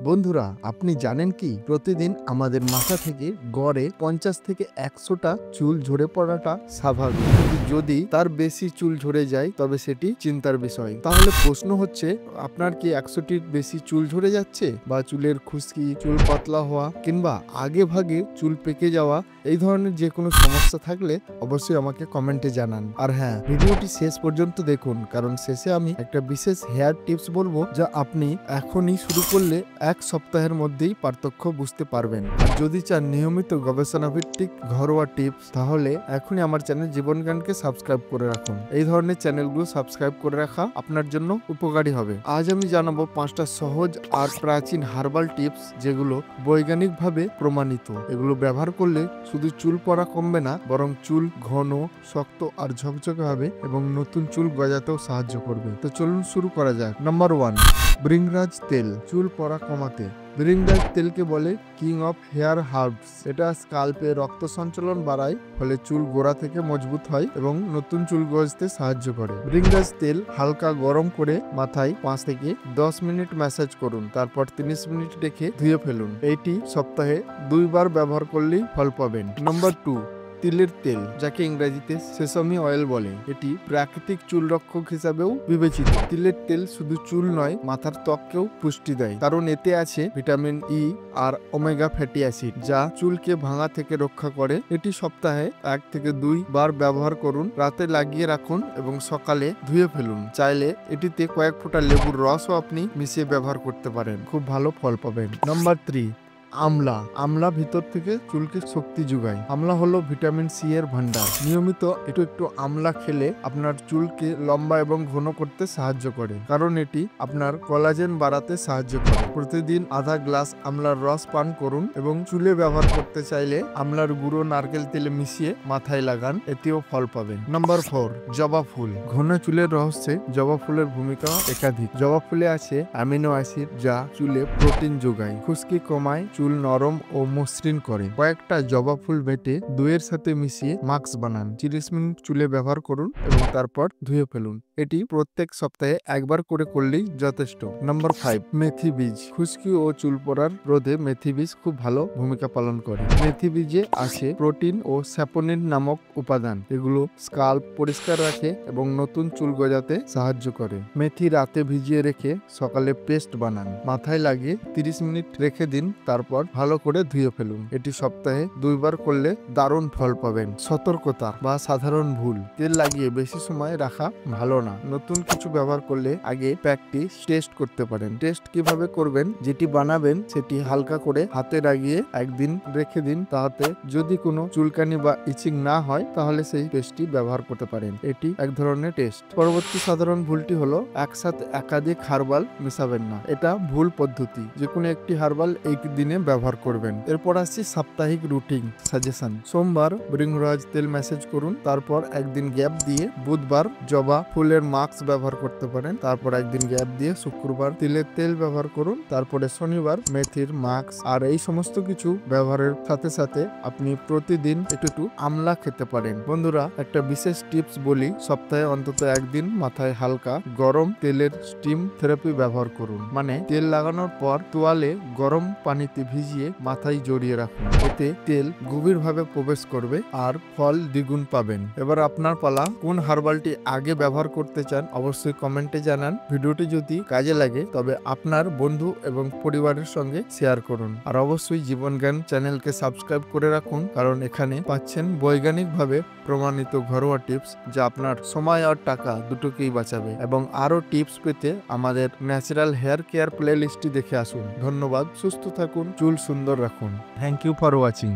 বন্ধুরা, আপনি জানেন কি প্রতিদিন আমাদের মাথা থেকে গড়ে 50 থেকে 100টা চুল ঝরে পড়াটা স্বাভাবিক। যদি তার বেশি চুল ঝরে যায় তবে সেটি চিন্তার বিষয়। তাহলে প্রশ্ন হচ্ছে, আপনার কি 100টির বেশি চুল ঝরে যাচ্ছে, বা চুলের খুশকি, চুল পাতলা হওয়া, কিংবা আগে ভাগে চুল পেকে যাওয়া, এই ধরনের যে কোনো সমস্যা থাকলে অবশ্যই আমাকে কমেন্টে জানান। আর হ্যাঁ, ভিডিওটি শেষ পর্যন্ত দেখুন, কারণ শেষে আমি একটা বিশেষ হেয়ার টিপস বলবো, যা আপনি এখনই শুরু করলে 1 সপ্তাহের মধ্যেই পার্থক্য বুঝতে পারবেন। আর যদি চান নিয়মিত গবেষণা ভিত্তিক ঘরোয়া টিপস, তাহলে এখনই আমার চ্যানেল জীবনজ্ঞানকে সাবস্ক্রাইব করে রাখুন। এই ধরনের চ্যানেলগুলো সাবস্ক্রাইব করে রাখা আপনার জন্য উপকারী হবে। আজ আমি জানাবো 5টা সহজ আর প্রাচীন হার্বাল টিপস, যেগুলো বৈজ্ঞানিকভাবে প্রমাণিত। এগুলো ব্যবহার করলে শুধু চুল পড়া কমবে না, বরং চুল ঘন, শক্ত আর ঝকঝকে হবে, এবং নতুন চুল গজাতেও সাহায্য করবে। তো চলুন শুরু করা যাক। নাম্বার 1, ভৃঙ্গরাজ তেল। চুল পড়া কমাতে ভৃঙ্গরাজ তেলকে বলে কিং অফ হেয়ার হার্বস। এটা স্কাল্পে রক্ত সঞ্চালন বাড়ায়, ফলে চুল গোড়া থেকে মজবুত হয় এবং নতুন চুল গজতে সাহায্য করে। ভৃঙ্গরাজ তেল হালকা গরম করে মাথায় 5 থেকে 10 মিনিট ম্যাসাজ করুন, তারপর 30 মিনিট রেখে ধুয়ে ফেলুন। এটি সপ্তাহে 2 বার ব্যবহার করলেই ফল পাবেন। নাম্বার 2, তিলের তেল, যাকে ইংরেজিতে সেসামি অয়েল বলে। এটি প্রাকৃতিক চুল রক্ষক হিসাবেও বিবেচিত। তিলের তেল শুধু চুল নয়, মাথার ত্বককেও পুষ্টি দেয়, কারণ এতে আছে ভিটামিন ই আর ওমেগা ফ্যাটি অ্যাসিড, যা চুলকে ভাঙা থেকে রক্ষা করে। এটি সপ্তাহে 1 থেকে 2 বার ব্যবহার করুন। রাতে লাগিয়ে রাখুন এবং সকালে ধুয়ে ফেলুন। চাইলে এটিতে কয়েক ফোঁটা লেবুর রসও আপনি মিশিয়ে ব্যবহার করতে পারেন, খুব ভালো ফল পাবেন। নাম্বার 3, আমলা। আমলা ভিতর থেকে চুলকে শক্তি যোগায়। আমলা হলো ভিটামিন সি এর ভান্ডার। নিয়মিত একটু আমলা খেলে আপনার চুলকে লম্বা এবং ঘন করতে সাহায্য করে, কারণ এটি আপনার কোলাজেন বাড়াতে সাহায্য করে। প্রতিদিন আধা গ্লাস আমলার রস পান করুন, এবং চুলে ব্যবহার করতে চাইলে আমলার গুঁড়ো নারকেল তেলে মিশিয়ে মাথায় লাগান, এতেও ফল পাবেন। নাম্বার 4, জবা ফুল। ঘন চুলের রহস্যে জবা ফুলের ভূমিকা একাধিক। জবা ফুলে আছে অ্যামিনো অ্যাসিড, যা চুলে প্রোটিন যোগায়, খুশকি কমায়, চুল নরম ও মসৃণ করে। কয়েকটা জবা ফুল বেটে দইয়ের সাথে মিশিয়ে মাস্ক বানান। 30 মিনিট চুলে ব্যবহার করুন এবং তারপর ধুয়ে ফেলুন। এটি প্রত্যেক সপ্তাহে একবার করে করলেই যথেষ্ট। নাম্বার 5, মেথি বীজ। খুশকি ও চুল পড়ার রোধে মেথি বীজ খুব ভালো ভূমিকা পালন করে। মেথি বীজে আছে প্রোটিন ও স্যাপোনিন নামক উপাদান। এগুলো স্কাল্প পরিষ্কার রাখে এবং নতুন চুল গজাতে সাহায্য করে। মেথি রাতে ভিজিয়ে রেখে সকালে পেস্ট বানান। মাথায় লাগিয়ে 30 মিনিট রেখে দিন, তারপর ভালো করে ধুয়ে ফেলুন। এটি সপ্তাহে 2 বার করলে দারুণ ফল পাবেন। সতর্কতা বা সাধারণ ভুল: তেল লাগিয়ে বেশি সময় রাখা ভালো না। নতুন কিছু ব্যবহার করলে আগে প্যাকটি টেস্ট করতে পারেন। টেস্ট কিভাবে করবেন? যেটি বানাবেন সেটি হালকা করে হাতে লাগিয়ে 1 দিন রেখে দিন, তাতে যদি কোনো চুলকানি বা ইচিং না হয় তাহলে সেই পেস্টটি ব্যবহার করতে পারেন। এটি এক ধরনের টেস্ট। পরবর্তী সাধারণ ভুলটি হলো একসাথে একাধিক হার্বাল মেশাবেন না। এটা ভুল পদ্ধতি। যে কোনো একটি হার্বাল এই দিনে ব্যবহার করবেন। এরপর আসছি সাপ্তাহিক রুটিন সাজেশন। সোমবার ভৃঙ্গরাজ তেল ম্যাসাজ করুন, তারপর 1 দিন গ্যাপ দিয়ে বুধবার জবা ফুলের মাস্ক ব্যবহার করতে পারেন, তারপর 1 দিন গ্যাপ দিয়ে শুক্রবার তিলের তেল ব্যবহার করুন, তারপরে শনিবার মেথির মাস্ক। আর এই সমস্ত কিছু ব্যবহারের সাথে সাথে আপনি প্রতিদিন একটু আমলা খেতে পারেন। বন্ধুরা, একটা বিশেষ টিপস বলি, সপ্তাহে অন্তত 1 দিন মাথায় হালকা গরম তেলের স্টিম থেরাপি ব্যবহার করুন। মানে তেল লাগানোর পর তোয়ালে গরম পানিতে ভিজিয়ে মাথায় জড়িয়ে রাখুন। এতে তেল গভীরভাবে প্রবেশ করবে আর ফল দ্বিগুণ পাবেন। এবার আপনার পালা। কোন হার্বালটি আগে ব্যবহার করতে চান অবশ্যই কমেন্টে জানান। ভিডিওটি যদি কাজে লাগে তবে আপনার বন্ধু এবং পরিবারের সঙ্গে শেয়ার করুন। আর অবশ্যই জীবনজ্ঞান চ্যানেলকে সাবস্ক্রাইব করে রাখুন, কারণ এখানে পাচ্ছেন বৈজ্ঞানিকভাবে প্রমাণিত ঘরোয়া টিপস, যা আপনার সময় আর টাকা দুটোকেই বাঁচাবে। এবং আরো টিপস পেতে আমাদের ন্যাচারাল হেয়ার কেয়ার প্লে লিস্টটি দেখে আসুন। ধন্যবাদ। সুস্থ থাকুন, চুল সুন্দর রাখুন। Thank you for watching.